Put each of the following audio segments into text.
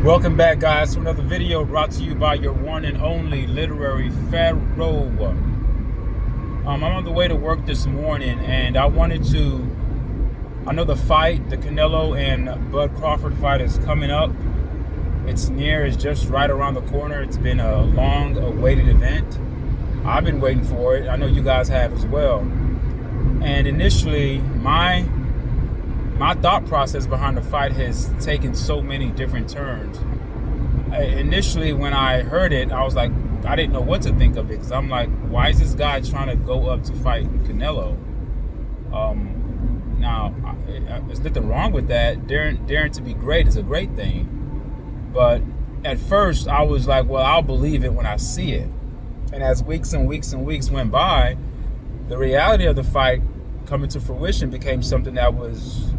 Welcome back, guys, to another video brought to you by your one and only literary pharaoh. I'm on the way to work this morning, and I know the fight, the Canelo and Bud Crawford fight is coming up. It's just right around the corner. It's been a long awaited event. I've been waiting for it. I know you guys have as well. And initially, my thought process behind the fight has taken so many different turns. Initially, when I heard it, I was like, I didn't know what to think of it, because I'm like, why is this guy trying to go up to fight Canelo? Now, there's nothing wrong with that. Daring to be great is a great thing. But at first, I was like, well, I'll believe it when I see it. And as weeks and weeks and weeks went by, the reality of the fight coming to fruition became something that was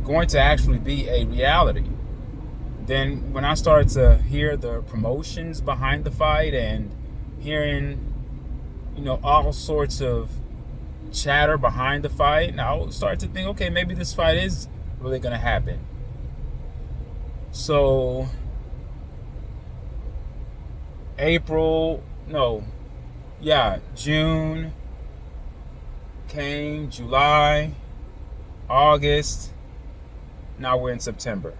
going to actually be a reality. Then when I started to hear the promotions behind the fight and hearing, all sorts of chatter behind the fight, and I started to think, okay, maybe this fight is really going to happen. So June came, July, August, now we're in September.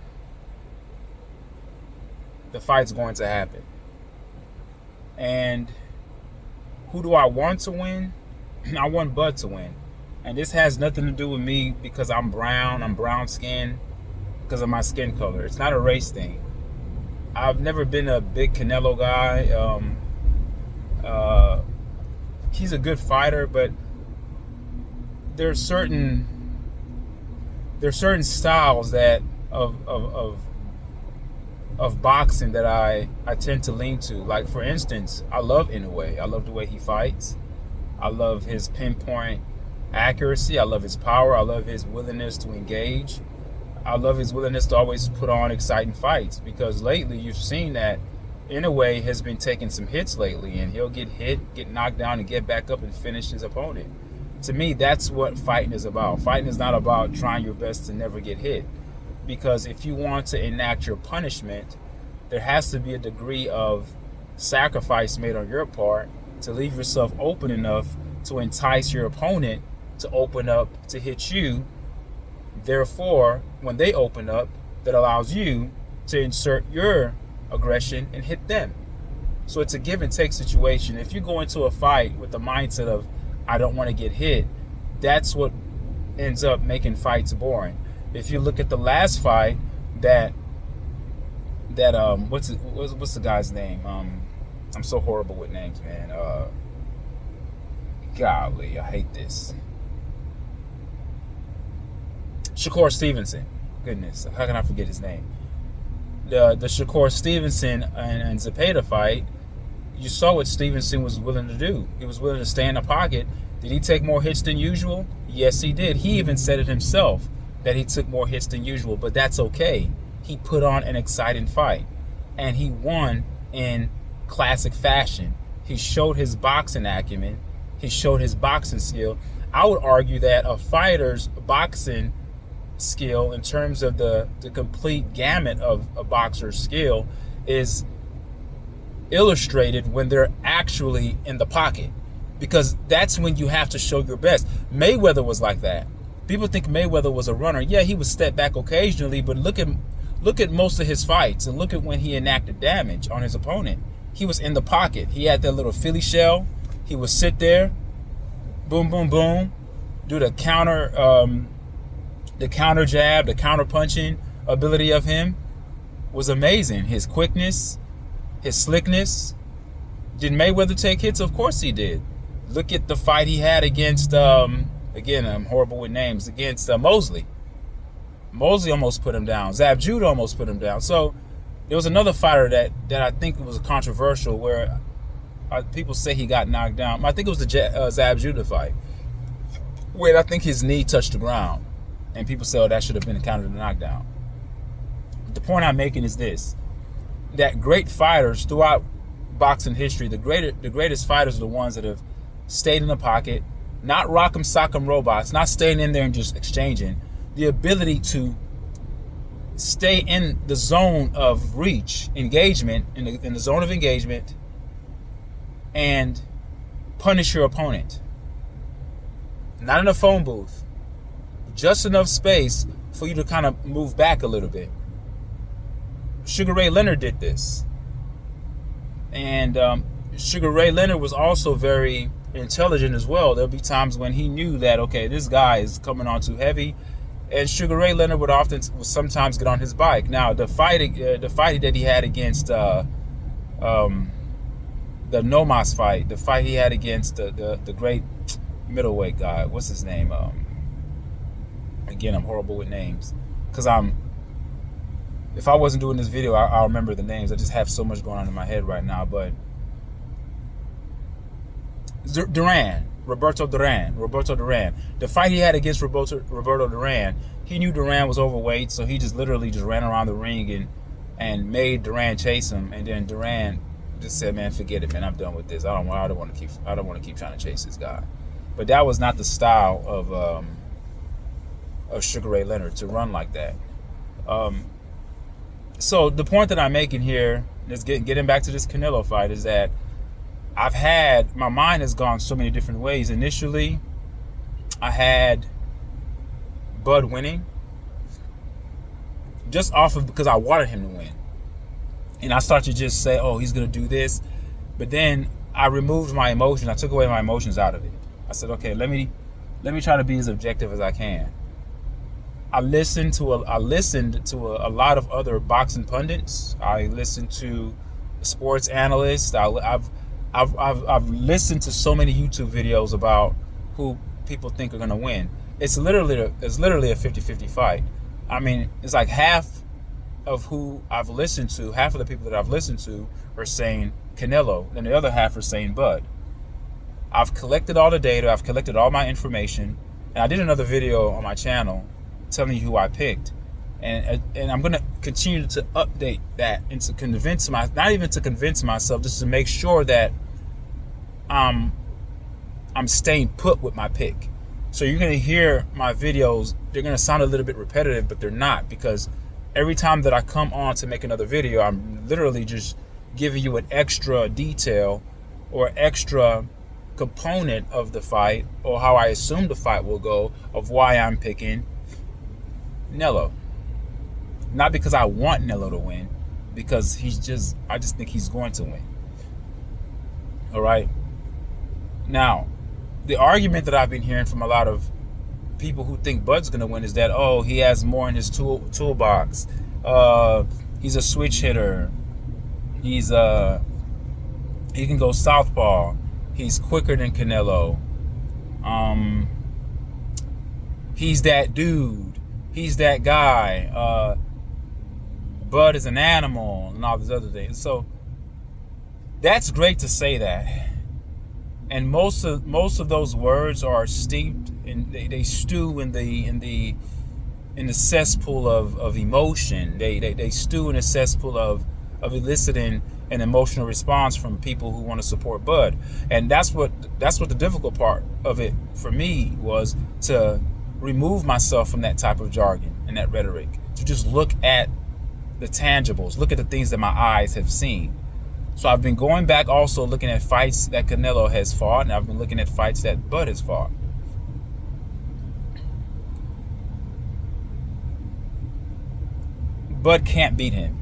The fight's going to happen. And who do I want to win? I want Bud to win. And this has nothing to do with me because I'm brown skinned, because of my skin color. It's not a race thing. I've never been a big Canelo guy. He's a good fighter, but there's certain styles that of boxing that I tend to lean to. Like, for instance, I love Inoue. I love the way he fights. I love his pinpoint accuracy. I love his power. I love his willingness to engage. I love his willingness to always put on exciting fights, because lately you've seen that Inoue has been taking some hits lately, and he'll get hit, get knocked down, and get back up and finish his opponent. To me, that's what fighting is about. Fighting is not about trying your best to never get hit. Because if you want to enact your punishment, there has to be a degree of sacrifice made on your part to leave yourself open enough to entice your opponent to open up to hit you. Therefore, when they open up, that allows you to insert your aggression and hit them. So it's a give and take situation. If you go into a fight with the mindset of, I don't want to get hit, that's what ends up making fights boring. If you look at the last fight, what's the guy's name? I'm so horrible with names, man. Golly, I hate this. Shakur Stevenson. Goodness, how can I forget his name? The Shakur Stevenson and Zepeda fight, you saw what Stevenson was willing to do. He was willing to stay in the pocket. Did he take more hits than usual? Yes, he did. He even said it himself, that he took more hits than usual, but that's okay. He put on an exciting fight, and he won in classic fashion. He showed his boxing acumen. He showed his boxing skill. I would argue that a fighter's boxing skill, in terms of the complete gamut of a boxer's skill, is illustrated when they're actually in the pocket, because that's when you have to show your best. Mayweather was like that. People think Mayweather was a runner. Yeah, he would step back occasionally, but look at most of his fights, and look at when he enacted damage on his opponent. He was in the pocket. He had that little Philly shell. He would sit there, boom, boom, boom, do the counter jab, the counter punching ability of him was amazing. His quickness, his slickness. Did Mayweather take hits? Of course he did. Look at the fight he had against again, I'm horrible with names, against Mosley. Mosley almost put him down. Zab Judah almost put him down. So there was another fighter that I think was controversial, where people say he got knocked down. I think it was the Zab Judah fight, where I think his knee touched the ground, and people say, oh, that should have been counted a knockdown. The point I'm making is this, that great fighters throughout boxing history, the greatest fighters are the ones that have stayed in the pocket, not rock'em sock'em robots, not staying in there and just exchanging. The ability to stay in the zone of engagement, in the zone of engagement, and punish your opponent. Not in a phone booth, just enough space for you to kind of move back a little bit. Sugar Ray Leonard did this. And Sugar Ray Leonard was also very intelligent as well. There'll be times when he knew that, okay, this guy is coming on too heavy, and Sugar Ray Leonard would sometimes get on his bike. Now, the fight that he had against the Nomos fight, the fight he had against the great middleweight guy, what's his name? Again, I'm horrible with names, because if I wasn't doing this video, I'll remember the names. I just have so much going on in my head right now. But Roberto Duran. The fight he had against Roberto Duran, he knew Duran was overweight, so he just literally just ran around the ring and made Duran chase him. And then Duran just said, "Man, forget it, man. I'm done with this. I don't want to keep trying to chase this guy." But that was not the style of Sugar Ray Leonard to run like that. So the point that I'm making here is getting back to this Canelo fight is that my mind has gone so many different ways. Initially, I had Bud winning just off of because I wanted him to win. And I started to just say, oh, he's going to do this. But then I removed my emotions. I took away my emotions out of it. I said, okay, let me try to be as objective as I can. I listened to a lot of other boxing pundits. I listened to sports analysts. I've listened to so many YouTube videos about who people think are going to win. It's literally a 50-50 fight. I mean, it's like half of the people that I've listened to are saying Canelo, and the other half are saying Bud. I've collected all the data. I've collected all my information, and I did another video on my channel telling you who I picked, and I'm gonna continue to update that and to not even to convince myself, just to make sure that I'm staying put with my pick. So you're gonna hear my videos, they're gonna sound a little bit repetitive, but they're not, because every time that I come on to make another video, I'm literally just giving you an extra detail or extra component of the fight, or how I assume the fight will go, of why I'm picking Nello. Not because I want Nello to win, because I just think he's going to win. All right. Now, the argument that I've been hearing from a lot of people who think Bud's going to win is that, oh, he has more in his toolbox. He's a switch hitter. He can go southpaw. He's quicker than Canelo. He's that dude. He's that guy. Bud is an animal, and all these other things. So that's great to say that. And most of those words are steeped in, they stew in the cesspool of emotion. They stew in a cesspool of eliciting an emotional response from people who want to support Bud. And that's what the difficult part of it for me was, to remove myself from that type of jargon and that rhetoric, to just look at the tangibles, look at the things that my eyes have seen. So I've been going back, also looking at fights that Canelo has fought, and I've been looking at fights that Bud has fought. Bud can't beat him.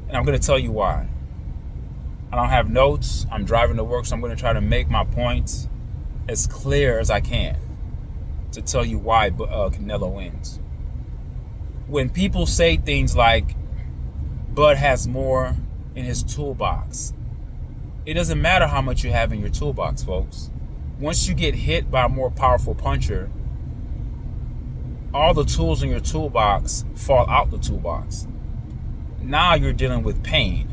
And I'm going to tell you why. I don't have notes. I'm driving to work, so I'm going to try to make my points as clear as I can to tell you why Canelo wins. When people say things like Bud has more in his toolbox, it doesn't matter how much you have in your toolbox, folks. Once you get hit by a more powerful puncher, all the tools in your toolbox fall out the toolbox. Now you're dealing with pain.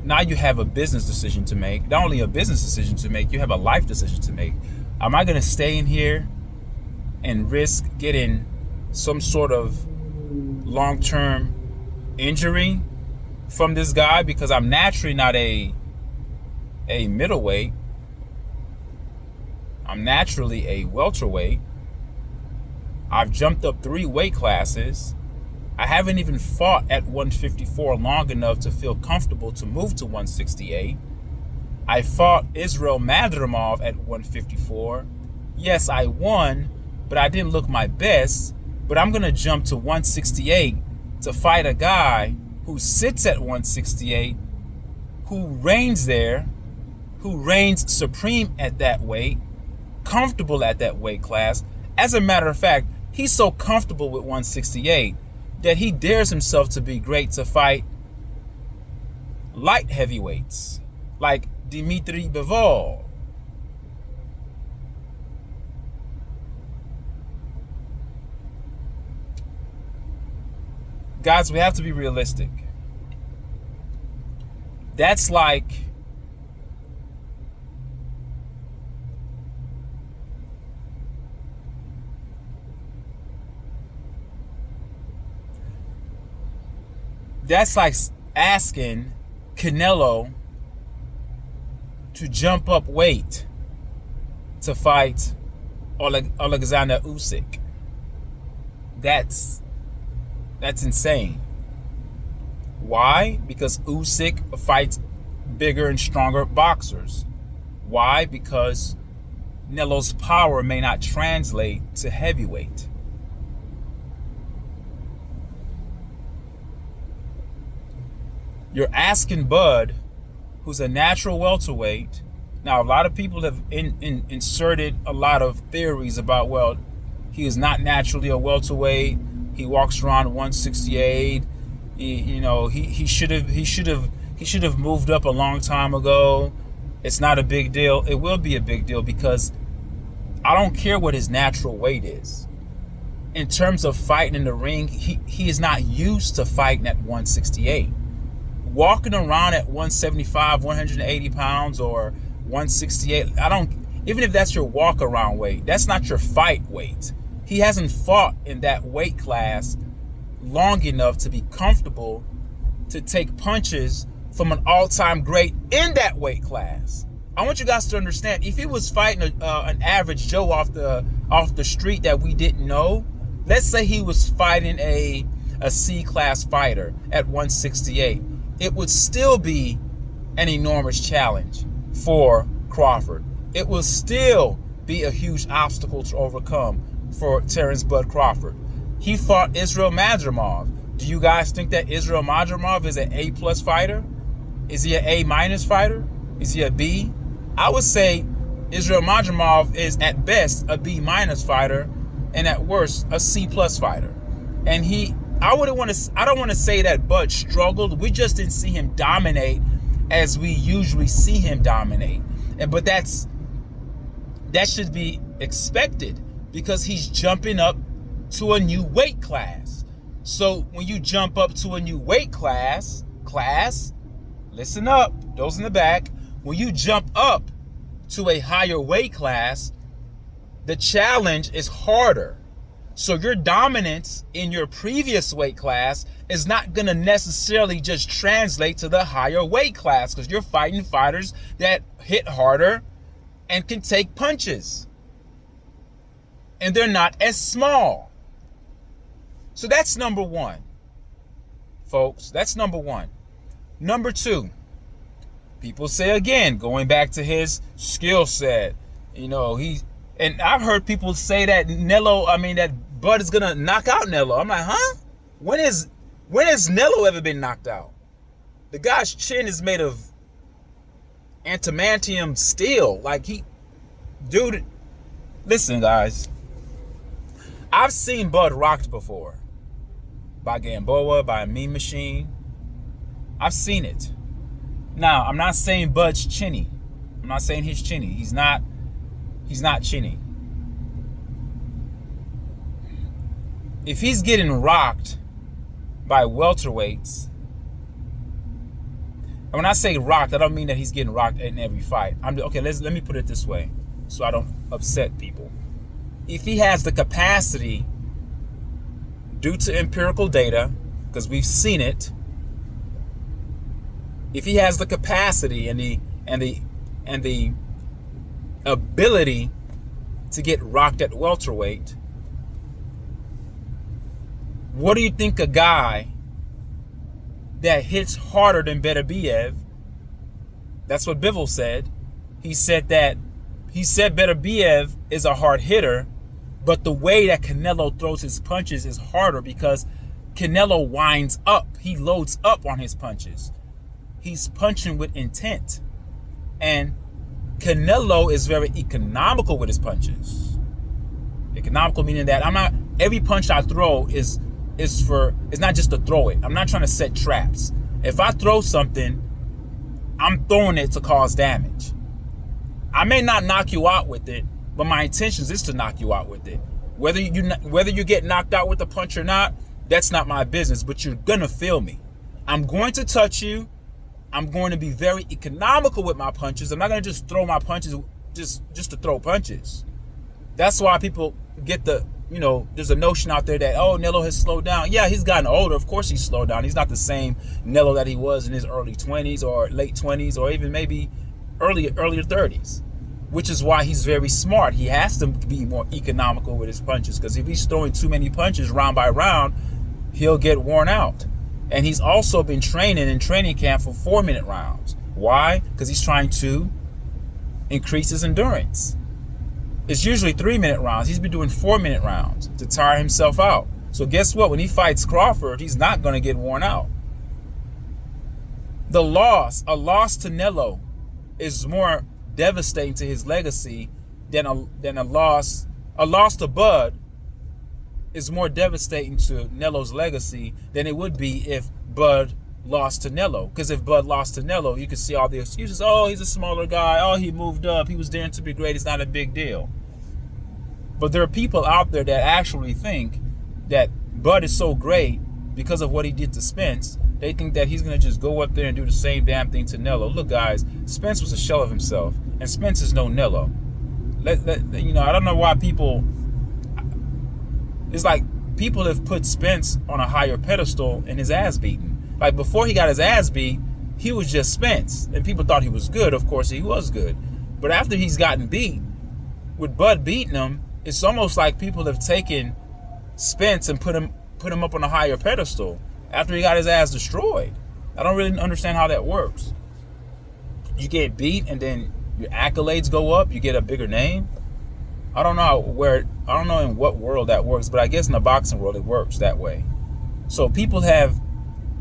Now you have a business decision to make. Not only a business decision to make, you have a life decision to make. Am I going to stay in here and risk getting some sort of long-term injury from this guy, because I'm naturally not a middleweight? I'm naturally a welterweight. I've jumped up 3 weight classes. I haven't even fought at 154 long enough to feel comfortable to move to 168. I fought Israel Madrimov at 154. Yes, I won, but I didn't look my best. But I'm going to jump to 168 to fight a guy who sits at 168, who reigns there, who reigns supreme at that weight, comfortable at that weight class. As a matter of fact, he's so comfortable with 168 that he dares himself to be great to fight light heavyweights like Dmitry Bivol. Guys, we have to be realistic. That's like asking Canelo to jump up weight to fight Alexander Usyk. That's insane. Why? Because Usyk fights bigger and stronger boxers. Why? Because Nelo's power may not translate to heavyweight. You're asking Bud, who's a natural welterweight. Now, a lot of people have inserted a lot of theories about, well, he is not naturally a welterweight. He walks around 168. He should have moved up a long time ago. It's not a big deal. It will be a big deal because I don't care what his natural weight is. In terms of fighting in the ring, he is not used to fighting at 168. Walking around at 175, 180 pounds or 168, even if that's your walk around weight, that's not your fight weight. He hasn't fought in that weight class long enough to be comfortable to take punches from an all-time great in that weight class. I want you guys to understand, if he was fighting an average Joe off the street that we didn't know, let's say he was fighting a C-class fighter at 168, it would still be an enormous challenge for Crawford. It will still be a huge obstacle to overcome for Terence Bud Crawford. He fought Israel Madrimov. Do you guys think that Israel Madrimov is an A+ fighter? Is he an A- fighter? Is he a B? I would say Israel Madrimov is at best a B- fighter and at worst a C+ fighter. And I don't want to say that Bud struggled. We just didn't see him dominate as we usually see him dominate. But that should be expected because he's jumping up to a new weight class. So when you jump up to a new weight class, listen up, those in the back, when you jump up to a higher weight class, the challenge is harder. So your dominance in your previous weight class is not going to necessarily just translate to the higher weight class because you're fighting fighters that hit harder and can take punches. And they're not as small. So that's number one, folks. That's number one. Number two, people say again, going back to his skill set, and I've heard people say that that Bud is gonna knock out Nelo. I'm like, huh? When has Nelo ever been knocked out? The guy's chin is made of adamantium steel. Dude, listen, guys. I've seen Bud rocked before. By Gamboa, by a Mean Machine. I've seen it. Now, I'm not saying Bud's chinny. I'm not saying he's chinny. He's not chinny. If he's getting rocked by welterweights, and when I say rocked, I don't mean that he's getting rocked in every fight. Let me put it this way so I don't upset people. If he has the capacity, due to empirical data, because we've seen it, if he has the capacity and the ability to get rocked at welterweight, What do you think a guy that hits harder than Beterbiev, that's what Bivol said. He said Beterbiev is a hard hitter, but the way that Canelo throws his punches is harder because Canelo winds up. He loads up on his punches. He's punching with intent. And Canelo is very economical with his punches. Economical meaning that every punch I throw is not just to throw it. I'm not trying to set traps. If I throw something, I'm throwing it to cause damage. I may not knock you out with it, but my intention is to knock you out with it. Whether you get knocked out with the punch or not, that's not my business, but you're gonna feel me. I'm going to touch you. I'm going to be very economical with my punches. I'm not gonna just throw my punches just to throw punches. That's why people get there's a notion out there that, oh, Nelo has slowed down. Yeah, he's gotten older. Of course he's slowed down. He's not the same Nelo that he was in his early 20s or late 20s or even maybe earlier 30s, which is why he's very smart. He has to be more economical with his punches, because if he's throwing too many punches round by round, he'll get worn out. And he's also been training in training camp for 4-minute rounds. Why? Because he's trying to increase his endurance. It's usually 3-minute rounds. He's been doing 4-minute rounds to tire himself out. So guess what? When he fights Crawford, he's not going to get worn out. A loss to Nelo is more devastating to his legacy than a loss. A loss to Bud is more devastating to Nelo's legacy than it would be if Bud lost to Nelo. Because if Bud lost to Nelo, you could see all the excuses. Oh, he's a smaller guy. Oh, he moved up. He was daring to be great. It's not a big deal. But there are people out there that actually think that Bud is so great because of what he did to Spence. They think that he's going to just go up there and do the same damn thing to Nelo. Look, guys, Spence was a shell of himself, and Spence is no Nelo. I don't know why people... It's like people have put Spence on a higher pedestal and his ass beaten. Like, before he got his ass beat, he was just Spence, and people thought he was good. Of course, he was good. But after he's gotten beat, with Bud beating him, it's almost like people have taken Spence and put him up on a higher pedestal after he got his ass destroyed. I don't really understand how that works. You get beat and then your accolades go up, you get a bigger name. I don't know in what world that works, but I guess in the boxing world it works that way. So people have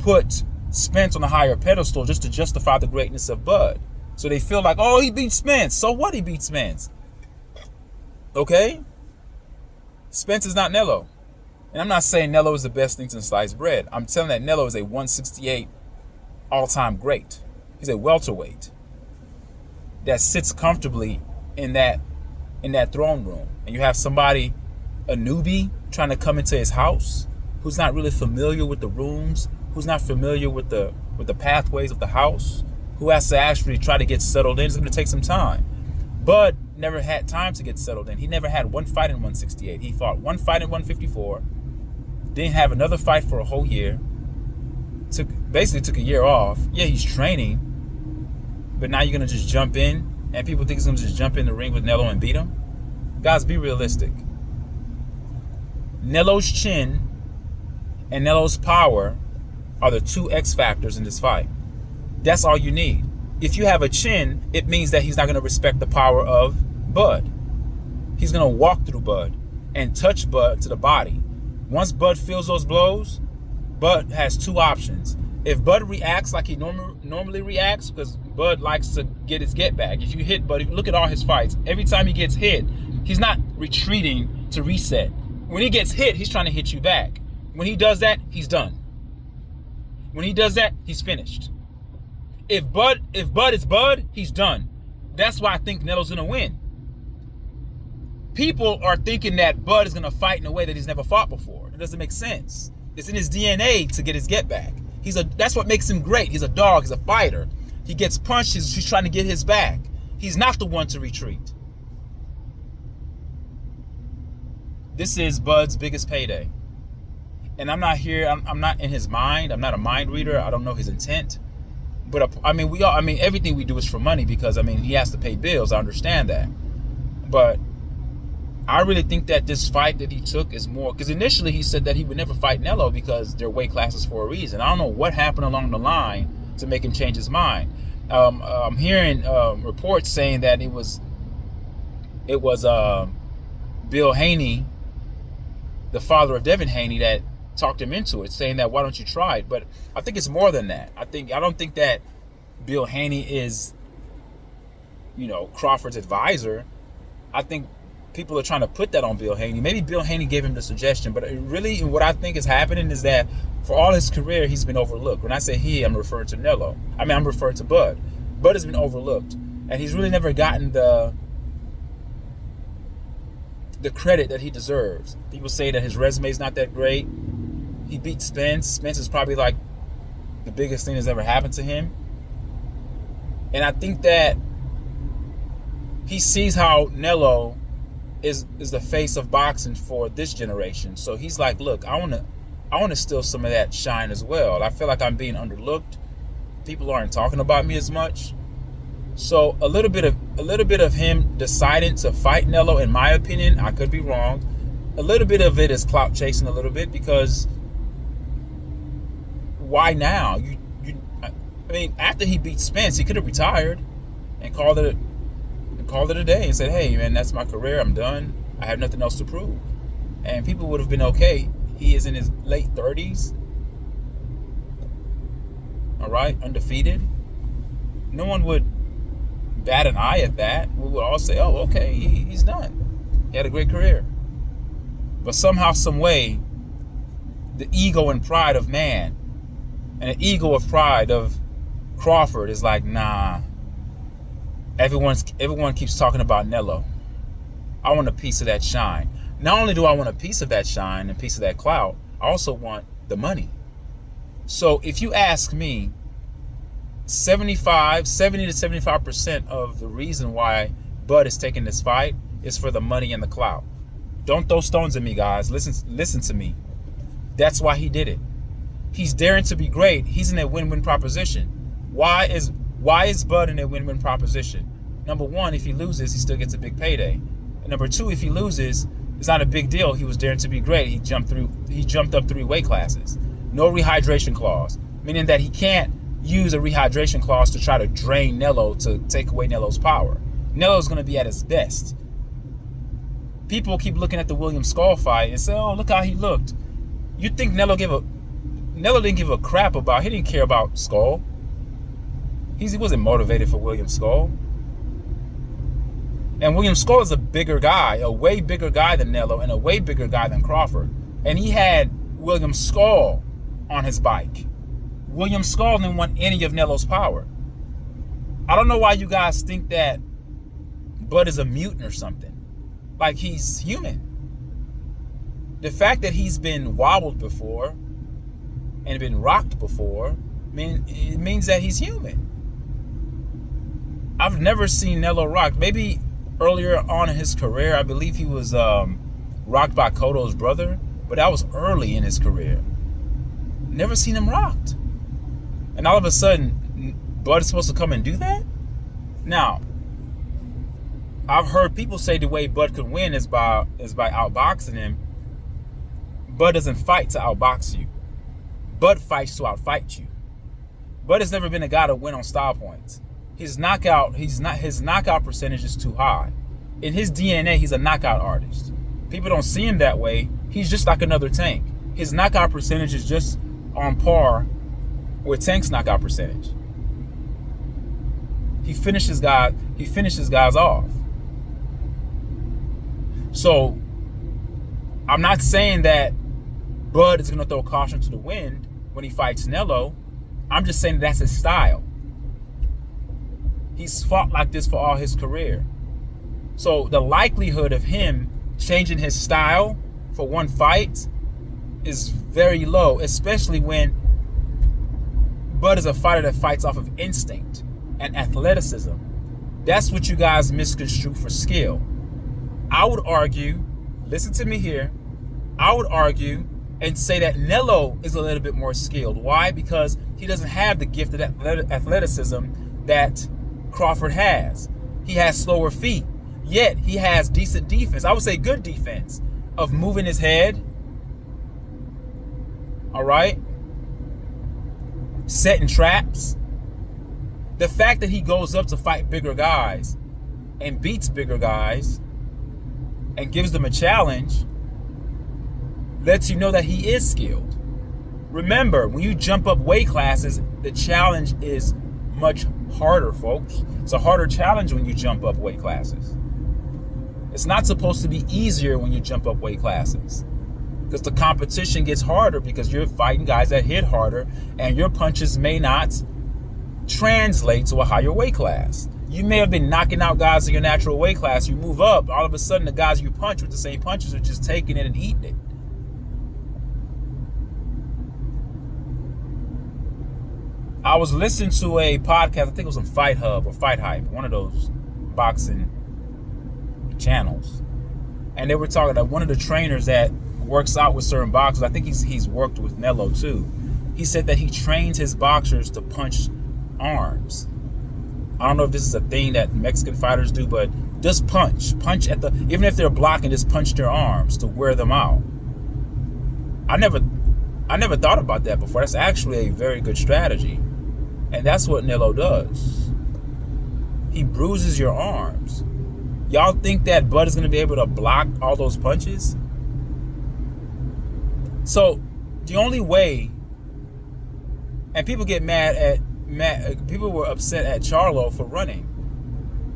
put Spence on a higher pedestal just to justify the greatness of Bud. So they feel like, oh, he beat Spence. So what? He beat Spence. Okay? Spence is not Nelo. And I'm not saying Nelo is the best thing since sliced bread. I'm telling that Nelo is a 168 all-time great. He's a welterweight that sits comfortably in that throne room. And you have somebody, a newbie, trying to come into his house, who's not really familiar with the rooms, who's not familiar with the pathways of the house, who has to actually try to get settled in. It's going to take some time. Bud never had time to get settled in. He never had one fight in 168. He fought one fight in 154. Didn't have another fight for a whole year. Basically took a year off. Yeah, he's training, but now you're going to just jump in, and people think he's going to just jump in the ring with Nelo and beat him? Guys, be realistic. Nelo's chin and Nelo's power are the two X factors in this fight. That's all you need. If you have a chin, it means that he's not going to respect the power of Bud. He's going to walk through Bud and touch Bud to the body. Once Bud feels those blows, Bud has two options. If Bud reacts like he normally reacts, because Bud likes to get his get back. If you hit Bud, look at all his fights. Every time he gets hit, he's not retreating to reset. When he gets hit, he's trying to hit you back. When he does that, he's done. When he does that, he's finished. If Bud is Bud, he's done. That's why I think Nelo's going to win. People are thinking that Bud is going to fight in a way that he's never fought before. It doesn't make sense. It's in his DNA to get his get back. That's what makes him great. He's a dog. He's a fighter. He gets punched. He's trying to get his back. He's not the one to retreat. This is Bud's biggest payday. And I'm not here. I'm not in his mind. I'm not a mind reader. I don't know his intent. But everything we do is for money because, he has to pay bills. I understand that. But I really think that this fight that he took is more, because initially he said that he would never fight NELO because they're weight classes for a reason. I don't know what happened along the line to make him change his mind. I'm hearing reports saying that it was Bill Haney, the father of Devin Haney, that talked him into it, saying that why don't you try it? But I think it's more than that. I don't think that Bill Haney is, Crawford's advisor. I think people are trying to put that on Bill Haney. Maybe Bill Haney gave him the suggestion, but really what I think is happening is that for all his career, he's been overlooked. When I say he, I'm referring to NELO. I'm referring to Bud. Bud has been overlooked, and he's really never gotten the credit that he deserves. People say that his resume is not that great. He beat Spence. Spence is probably like the biggest thing that's ever happened to him. And I think that he sees how NELO is the face of boxing for this generation. So he's like, look, I want to steal some of that shine as well. I feel like I'm being underlooked. People aren't talking about me as much. So a little bit of him deciding to fight NELO, in my opinion, I could be wrong. A little bit of it is clout chasing a little bit, because why now? After he beat Spence, he could have retired and called it a day and said, hey man, that's my career, I'm done, I have nothing else to prove. And people would have been okay. He is in his late 30s, all right, undefeated. No one would bat an eye at that. We would all say, oh, okay, he's done, he had a great career. But somehow, some way, the ego and pride of man and the ego of pride of Crawford is like, nah, everyone keeps talking about NELO. I want a piece of that shine. Not only do I want a piece of that shine and a piece of that clout, I also want the money. So if you ask me, 70 to 75% of the reason why Bud is taking this fight is for the money and the clout. Don't throw stones at me, guys. Listen to me. That's why he did it. He's daring to be great. He's in a win-win proposition. Why is Bud in a win-win proposition? Number one, if he loses, he still gets a big payday. And number two, if he loses, it's not a big deal. He was daring to be great. He jumped up 3 weight classes. No rehydration clause, meaning that he can't use a rehydration clause to try to drain NELO, to take away NELO's power. NELO's going to be at his best. People keep looking at the William Skull fight and say, oh, look how he looked. You think NELO didn't give a crap about, he didn't care about Skull. He wasn't motivated for William Skull. And William Skull is a bigger guy, a way bigger guy than NELO, and a way bigger guy than Crawford. And he had William Skull on his bike. William Skull didn't want any of NELO's power. I don't know why you guys think that Bud is a mutant or something. Like, he's human. The fact that he's been wobbled before and been rocked before, it means that he's human. I've never seen NELO rocked. Maybe earlier on in his career, I believe he was rocked by Cotto's brother, but that was early in his career. Never seen him rocked. And all of a sudden, Bud is supposed to come and do that? Now, I've heard people say the way Bud could win is by outboxing him. Bud doesn't fight to outbox you. Bud fights to outfight you. Bud has never been a guy to win on style points. His knockout percentage is too high. In his DNA, he's a knockout artist. People don't see him that way. He's just like another Tank. His knockout percentage is just on par with Tank's knockout percentage. He finishes guys off. So I'm not saying that Bud is going to throw caution to the wind when he fights NELO. I'm just saying that's his style. He's fought like this for all his career. So the likelihood of him changing his style for one fight is very low, especially when Bud is a fighter that fights off of instinct and athleticism. That's what you guys misconstrue for skill. I would argue, listen to me here, I would argue and say that NELO is a little bit more skilled. Why? Because he doesn't have the gift of athleticism that Crawford has. He has slower feet. Yet he has decent defense. I would say good defense of moving his head. All right. Setting traps. The fact that he goes up to fight bigger guys and beats bigger guys and gives them a challenge lets you know that he is skilled. Remember, when you jump up weight classes, the challenge is much harder, folks. It's a harder challenge when you jump up weight classes. It's not supposed to be easier when you jump up weight classes, because the competition gets harder because you're fighting guys that hit harder and your punches may not translate to a higher weight class. You may have been knocking out guys in your natural weight class. You move up, all of a sudden the guys you punch with the same punches are just taking it and eating it. I was listening to a podcast, I think it was on Fight Hub or Fight Hype, one of those boxing channels. And they were talking about one of the trainers that works out with certain boxers. I think he's worked with NELO too. He said that he trains his boxers to punch arms. I don't know if this is a thing that Mexican fighters do, but just punch at the, even if they're blocking, just punch their arms to wear them out. I never thought about that before. That's actually a very good strategy. And that's what NELO does. He bruises your arms. Y'all think that Bud is going to be able to block all those punches? So the only way, and people get people were upset at Charlo for running.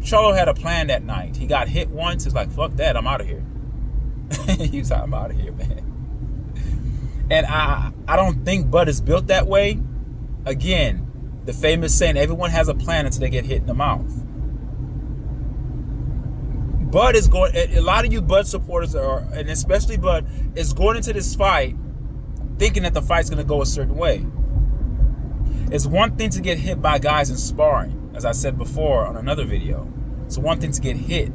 Charlo had a plan that night. He got hit once. He's like, fuck that, I'm out of here. He's like, I'm out of here, man. And I don't think Bud is built that way. Again, the famous saying, everyone has a plan until they get hit in the mouth. Bud is going, a lot of you Bud supporters are, and especially Bud, is going into this fight thinking that the fight's going to go a certain way. It's one thing to get hit by guys in sparring, as I said before on another video. It's one thing to get hit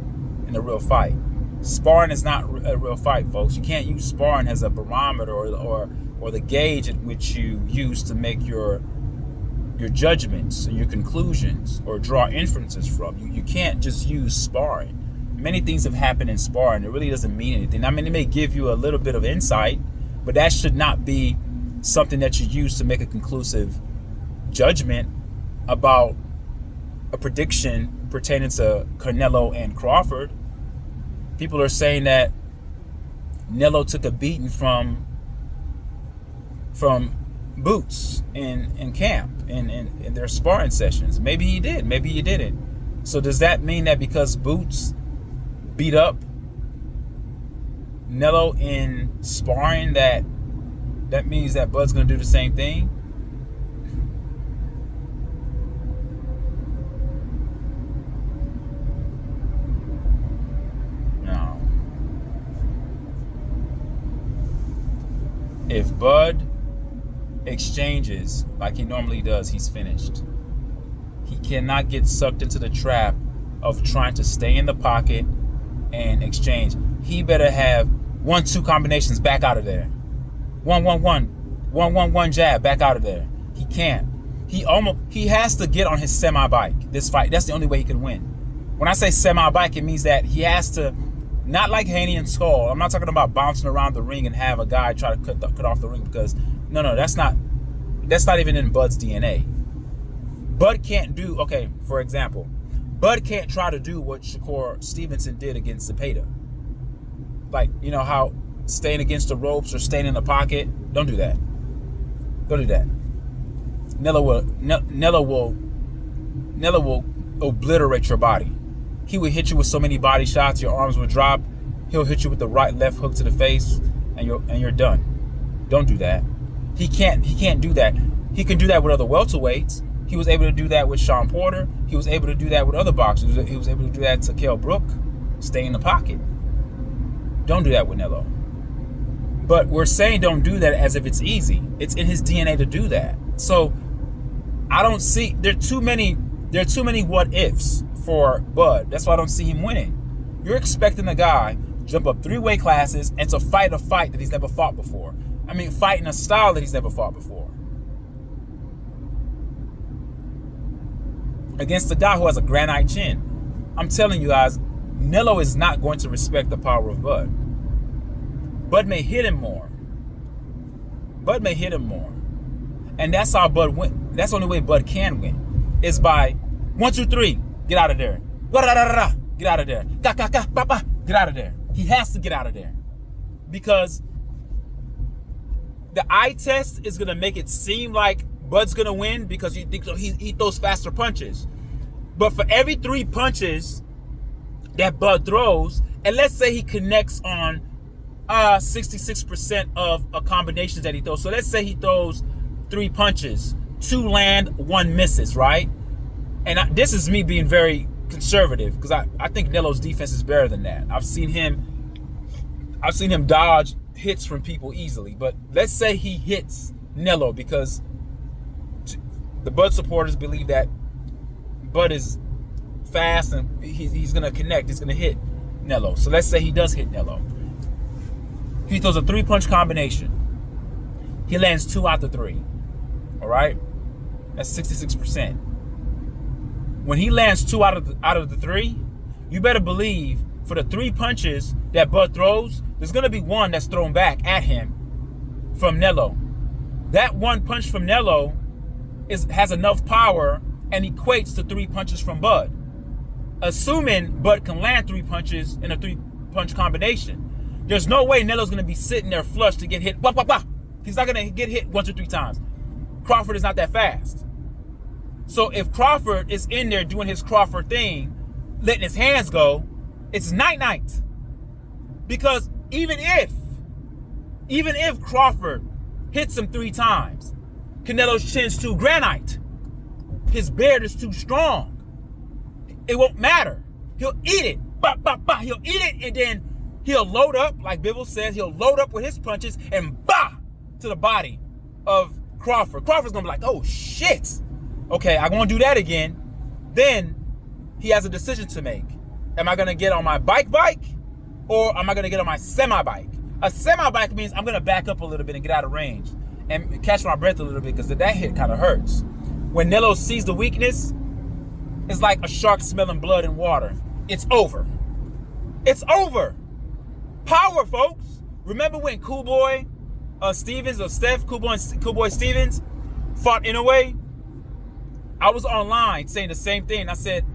in a real fight. Sparring is not a real fight, folks. You can't use sparring as a barometer or the gauge at which you use to make your judgments and your conclusions or draw inferences from. You can't just use sparring. Many things have happened in sparring. It really doesn't mean anything. I mean, it may give you a little bit of insight, but that should not be something that you use to make a conclusive judgment about a prediction pertaining to Canelo and Crawford. People are saying that NELO took a beating from Boots in camp in their sparring sessions. Maybe he did, maybe he didn't. So does that mean that because Boots beat up NELO in sparring that means that Bud's gonna do the same thing? No. If Bud exchanges like he normally does, he's finished. He cannot get sucked into the trap of trying to stay in the pocket and exchange. He better have 1-2 combinations back out of there. 1-1-1, 1-1-1 jab back out of there. He can't. He has to get on his semi-bike this fight. That's the only way he can win. When I say semi-bike, it means that he has to, not like Haney and Skull. I'm not talking about bouncing around the ring and have a guy try to cut off the ring, because no, that's not even in Bud's DNA. Bud can't do, okay, for example, Bud can't try to do what Shakur Stevenson did against Zepeda. Like, you know how staying against the ropes or staying in the pocket? Don't do that. Don't do that. NELO will obliterate your body. He will hit you with so many body shots, your arms will drop. He'll hit you with the right left hook to the face, and you're done. Don't do that. He can't do that. He can do that with other welterweights. He was able to do that with Sean Porter. He was able to do that with other boxers. He was able to do that to Kell Brook. Stay in the pocket. Don't do that with NELO. But we're saying don't do that as if it's easy. It's in his DNA to do that. So I don't see, there are too many what ifs for Bud. That's why I don't see him winning. You're expecting a guy jump up 3 weight classes and to fight a fight that he's never fought before. I mean, fighting a style that he's never fought before. Against a guy who has a granite chin. I'm telling you guys, NELO is not going to respect the power of Bud. Bud may hit him more. Bud may hit him more. And that's how Bud win. That's the only way Bud can win. Is by 1, 2, 3, get out of there. Get out of there. Get out of there. He has to get out of there. Because the eye test is gonna make it seem like Bud's gonna win because you think he throws faster punches. But for every 3 punches that Bud throws, and let's say he connects on 66% of a combinations that he throws. So let's say he throws 3 punches, 2 land, 1 misses, right? And this is me being very conservative because I think NELO's defense is better than that. I've seen him dodge hits from people easily. But let's say he hits NELO because the Bud supporters believe that Bud is fast and he's going to connect. He's going to hit NELO. So let's say he does hit NELO. He throws a 3-punch combination. He lands 2 out of 3. All right? That's 66%. When he lands 2 out of the 3, you better believe for the 3 punches that Bud throws, there's going to be 1 that's thrown back at him from NELO. That 1 punch from NELO has enough power and equates to 3 punches from Bud. Assuming Bud can land 3 punches in a 3-punch combination. There's no way NELO's going to be sitting there flush to get hit. Bah, bah, bah. He's not going to get hit 1 or 3 times. Crawford is not that fast. So if Crawford is in there doing his Crawford thing, letting his hands go, it's night-night. Because even if Crawford hits him 3 times, Canelo's chin's too granite. His beard is too strong. It won't matter. He'll eat it. Bah, bah, bah. He'll eat it and then he'll load up, like Bivol says, he'll load up with his punches and bah to the body of Crawford. Crawford's gonna be like, oh shit. Okay, I'm gonna do that again. Then he has a decision to make. Am I gonna get on my bike or am I gonna get on my semi-bike? A semi-bike means I'm gonna back up a little bit and get out of range and catch my breath a little bit because that hit kind of hurts. When NELO sees the weakness, it's like a shark smelling blood and water. It's over. It's over. Power, folks. Remember when Cool Boy Stevens or Cool Boy Stevens fought Inoue? I was online saying the same thing. I said,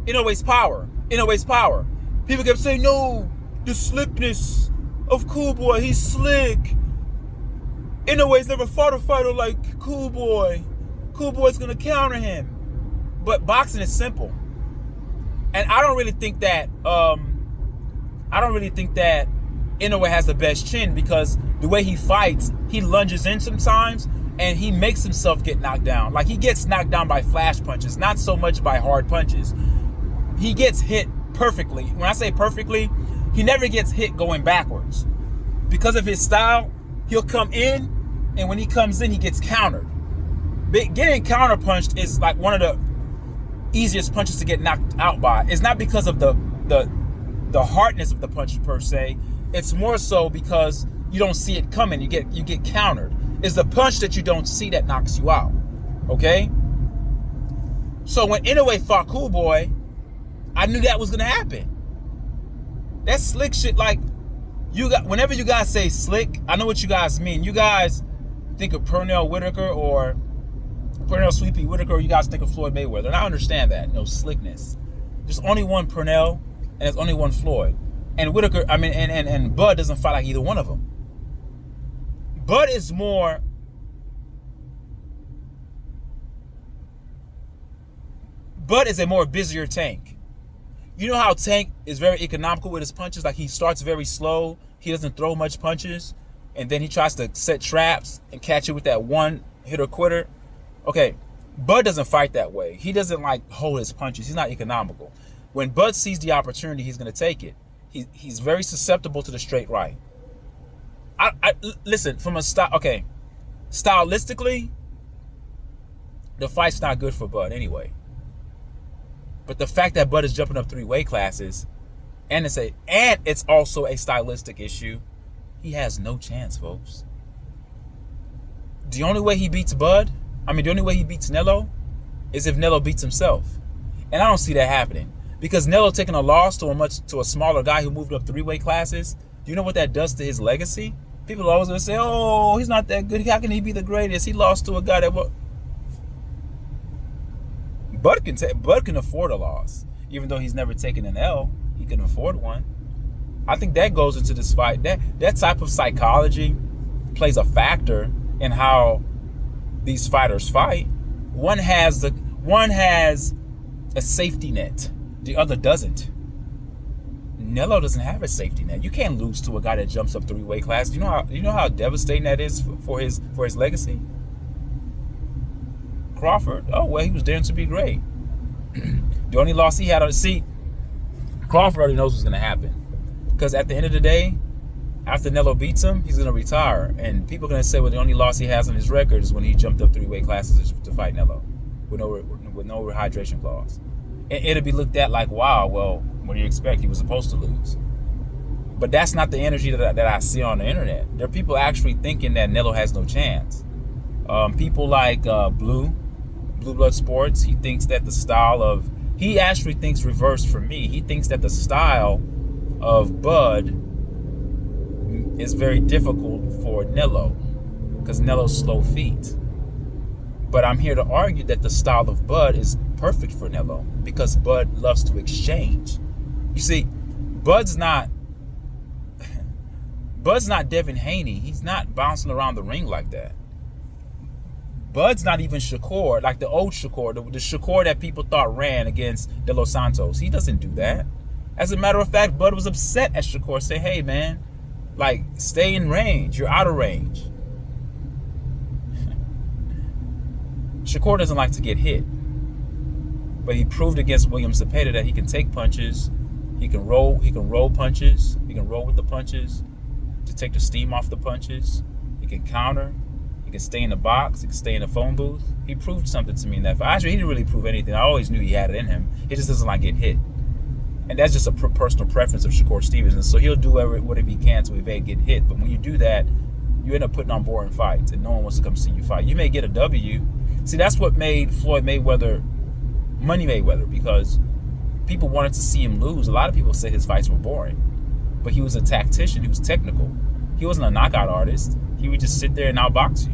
Inoue's power. Inoue's power. People kept saying, no, the slickness of Cool Boy. He's slick. Inoue's never fought a fighter like Cool Boy. Cool Boy's going to counter him. But boxing is simple. And I don't really think that Inoue has the best chin because the way he fights, he lunges in sometimes and he makes himself get knocked down. Like he gets knocked down by flash punches, not so much by hard punches. He gets hit perfectly. When I say perfectly, he never gets hit going backwards. Because of his style, he'll come in and when he comes in, he gets countered. Getting counter punched is like one of the easiest punches to get knocked out by. It's not because of the hardness of the punch per se. It's more so because you don't see it coming. You get countered. It's the punch that you don't see that knocks you out. Okay? So when Inoue fought Cool Boy, I knew that was gonna happen. That slick shit, like whenever you guys say slick, I know what you guys mean. You guys think of Pernell Whitaker or Pernell Sweepy Whitaker, or you guys think of Floyd Mayweather. And I understand that, slickness. There's only one Pernell and there's only one Floyd. And Whitaker, and Bud doesn't fight like either one of them. Bud is a more busier Tank. You know how Tank is very economical with his punches? Like he starts very slow. He doesn't throw much punches. And then he tries to set traps and catch you with that one hitter quitter. Okay, Bud doesn't fight that way. He doesn't like hold his punches. He's not economical. When Bud sees the opportunity, he's going to take it. He's very susceptible to the straight right. Listen, from a style, okay, stylistically, the fight's not good for Bud anyway. But the fact that Bud is jumping up 3 weight classes, and it's also a stylistic issue, he has no chance, folks. The only way he beats the only way he beats NELO is if NELO beats himself. And I don't see that happening. Because Nelo taking a loss to a smaller guy who moved up 3-weight classes. Do you know what that does to his legacy? People are always gonna say, "Oh, he's not that good. How can he be the greatest? He lost to a guy that what?" Bud can afford a loss, even though he's never taken an L. He can afford one. I think that goes into this fight. That type of psychology plays a factor in how these fighters fight. One has a safety net. The other doesn't. Nelo doesn't have a safety net. You can't lose to a guy that jumps up 3-weight class. You know how devastating that is for his legacy. Crawford, oh well, he was daring to be great. The only loss he had on the seat, Crawford already knows what's going to happen. Because at the end of the day, after Nelo beats him, he's going to retire. And people are going to say, well, the only loss he has on his record is when he jumped up 3-weight classes to fight Nelo with no rehydration clause. And it'll be looked at like, wow, well, what do you expect? He was supposed to lose. But that's not the energy that I see on the internet. There are people actually thinking that Nelo has no chance. People like Blue Blood Sports, he thinks that the style of, he actually thinks reverse from me. He thinks that the style of Bud is very difficult for Nelo because Nelo's slow feet. But I'm here to argue that the style of Bud is perfect for Nelo because Bud loves to exchange. You see, Bud's not Devin Haney. He's not bouncing around the ring like that. Bud's not even Shakur, like the old Shakur, the Shakur that people thought ran against De Los Santos. He doesn't do that. As a matter of fact, Bud was upset at Shakur, say, hey man, like stay in range. You're out of range. Shakur doesn't like to get hit. But he proved against William Zepeda that he can take punches, he can roll punches, he can roll with the punches to take the steam off the punches, he can counter, he can stay in the box, he can stay in the phone booth. He proved something to me in that fight. Actually, he didn't really prove anything. I always knew he had it in him. He just doesn't like getting hit. And that's just a personal preference of Shakur Stevenson. So he'll do whatever he can to evade getting hit. But when you do that, you end up putting on boring fights, and no one wants to come see you fight. You may get a W. See, that's what made Floyd Mayweather Money Mayweather, because people wanted to see him lose. A lot of people said his fights were boring, but he was a tactician. He was technical. He wasn't a knockout artist. He would just sit there and outbox you.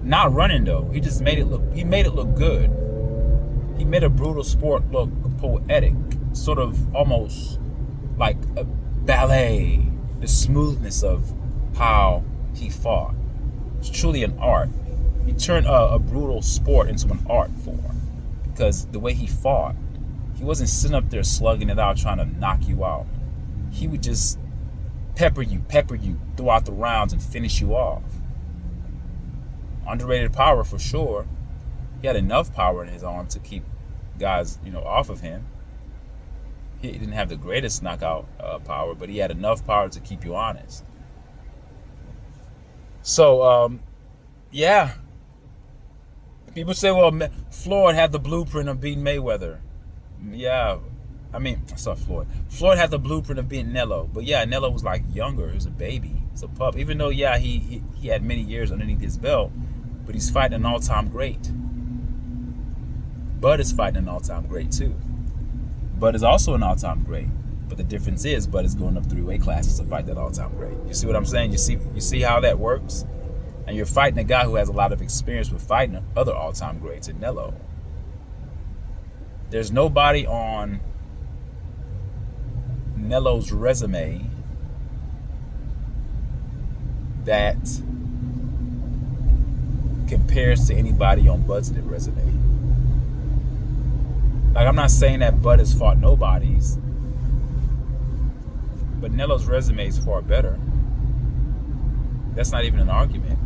Not running though. He just made it look. He made it look good. He made a brutal sport look poetic, sort of almost like a ballet. The smoothness of how he fought. It's truly an art. He turned a brutal sport into an art form, because the way he fought, he wasn't sitting up there slugging it out trying to knock you out. He would just pepper you throughout the rounds and finish you off. Underrated power for sure. He had enough power in his arm to keep guys, off of him. He didn't have the greatest knockout power, but he had enough power to keep you honest. So, yeah. People say, well, Floyd had the blueprint of beating Mayweather. Yeah, Floyd. Floyd had the blueprint of beating Nelo. But yeah, Nelo was like younger. He was a baby. He's a pup. Even though, yeah, he had many years underneath his belt, but he's fighting an all-time great. Bud is fighting an all-time great too. Bud is also an all-time great. But the difference is Bud is going up 3-weight classes to fight that all-time great. You see what I'm saying? You see how that works? And you're fighting a guy who has a lot of experience with fighting other all-time greats in Nelo. There's nobody on Nelo's resume that compares to anybody on Bud's resume. Like, I'm not saying that Bud has fought nobodies, but Nelo's resume is far better. That's not even an argument.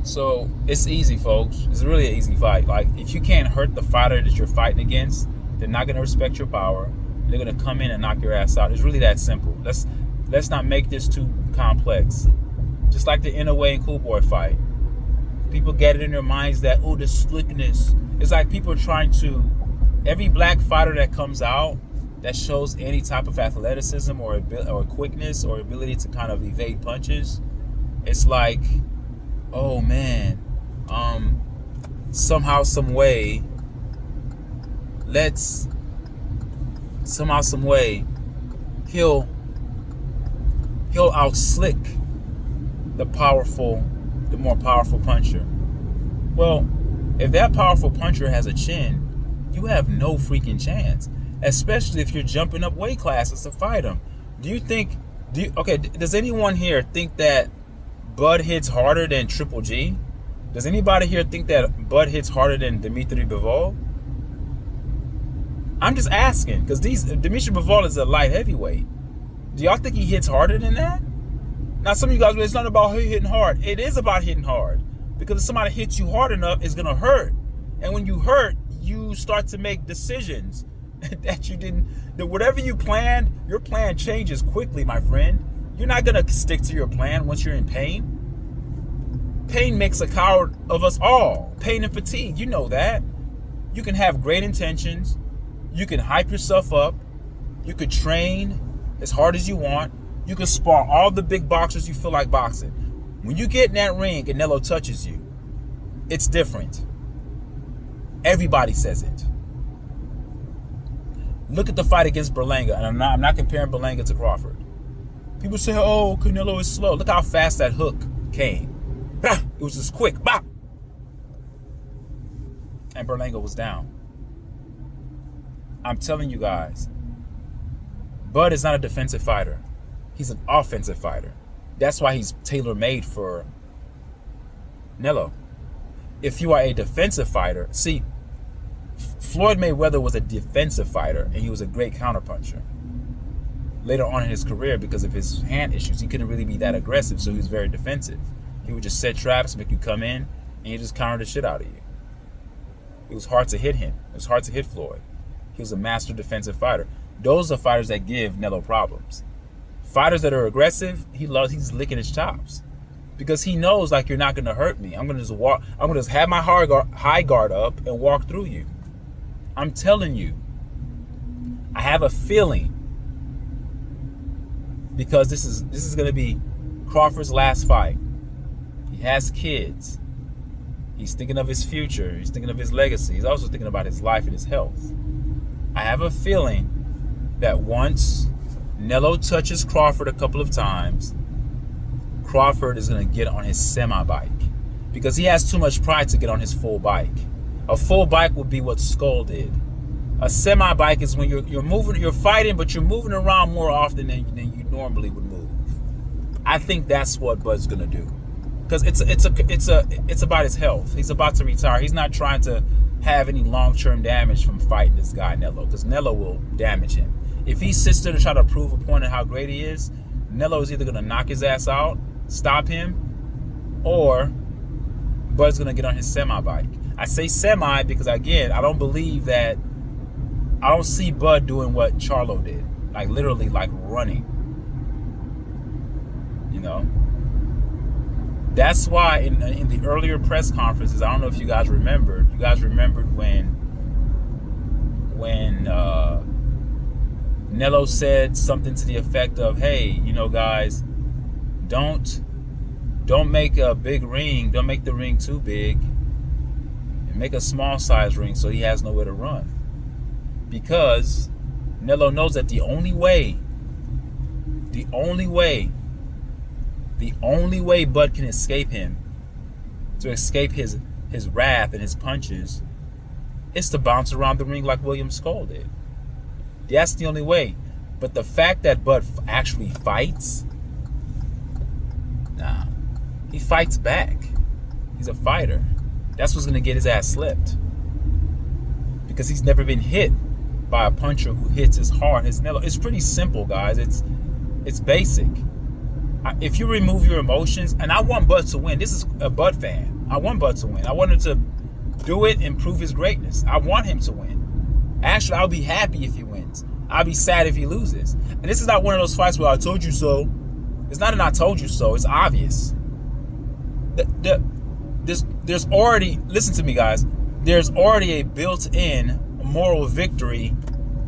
So it's easy, folks. It's really an easy fight. Like, if you can't hurt the fighter that you're fighting against, they're not going to respect your power. They're going to come in and knock your ass out. It's really that simple. Let's not make this too complex. Just like the Inoue and Cool Boy fight. People get it in their minds that, the slickness. It's like people are trying to, every black fighter that comes out that shows any type of athleticism or quickness or ability to kind of evade punches, it's like, oh man, somehow, some way, let's somehow, some way, he'll outslick the more powerful puncher. Well, if that powerful puncher has a chin, you have no freaking chance, especially if you're jumping up weight classes to fight him. Does anyone here think that Bud hits harder than Triple G? Does anybody here think that Bud hits harder than Dimitri Bivol? I'm just asking, because Dimitri Bivol is a light heavyweight. Do y'all think he hits harder than that? Now, some of you guys, it's not about hitting hard. It is about hitting hard. Because if somebody hits you hard enough, it's going to hurt. And when you hurt, you start to make decisions that you didn't. That whatever you planned, your plan changes quickly, my friend. You're not going to stick to your plan once you're in pain. Pain makes a coward of us all. Pain and fatigue, you know that. You can have great intentions. You can hype yourself up. You could train as hard as you want. You can spar all the big boxers you feel like boxing. When you get in that ring and Nello touches you, it's different. Everybody says it. Look at the fight against Berlanga, and I'm not comparing Berlanga to Crawford. People say, oh, Canelo is slow. Look how fast that hook came. It was just quick. Bop. And Berlanga was down. I'm telling you guys, Bud is not a defensive fighter. He's an offensive fighter. That's why he's tailor-made for Nello. If you are a defensive fighter, see, Floyd Mayweather was a defensive fighter, and he was a great counterpuncher. Later on in his career, because of his hand issues, he couldn't really be that aggressive, so he was very defensive. He would just set traps, make you come in, and he just counter the shit out of you. It was hard to hit him. It was hard to hit Floyd. He was a master defensive fighter. Those are fighters that give Nello problems. Fighters that are aggressive, he's licking his chops. Because he knows, like, you're not going to hurt me. I'm going to just have my high guard up and walk through you. I'm telling you. I have a feeling, because this is going to be Crawford's last fight. He has kids. He's thinking of his future. He's thinking of his legacy. He's also thinking about his life and his health. I have a feeling that once Nello touches Crawford a couple of times, Crawford is going to get on his semi-bike, because he has too much pride to get on his full bike. A full bike would be what Skull did. A semi-bike is when you're moving, you're fighting, but you're moving around more often than you normally would move. I think that's what Bud's going to do, because it's about his health. He's about to retire. He's not trying to have any long-term damage from fighting this guy Nello, because Nello will damage him. If he sits there to try to prove a point of how great he is, Nello is either going to knock his ass out, stop him, or Bud's going to get on his semi-bike. I say semi because, again, I don't see Bud doing what Charlo did. Like, literally, like, running. You know? That's why in the earlier press conferences, I don't know if you guys remembered when Nello said something to the effect of, hey, you know, guys, don't make a big ring, don't make the ring too big, and make a small size ring so he has nowhere to run. Because Nello knows that the only way Bud can escape him, to escape his wrath and his punches, is to bounce around the ring like William Skull did. That's the only way. But the fact that Bud actually fights, nah, he fights back. He's a fighter. That's what's gonna get his ass slipped, because he's never been hit by a puncher who hits as hard as Nello. It's pretty simple, guys. It's basic. If you remove your emotions, and I want Bud to win. This is a Bud fan. I want Bud to win. I want him to do it and prove his greatness. I want him to win. Actually, I'll be happy if he wins. I'll be sad if he loses. And this is not one of those fights where I told you so. It's not an I told you so. It's obvious. There's already, listen to me, guys. There's already a built-in moral victory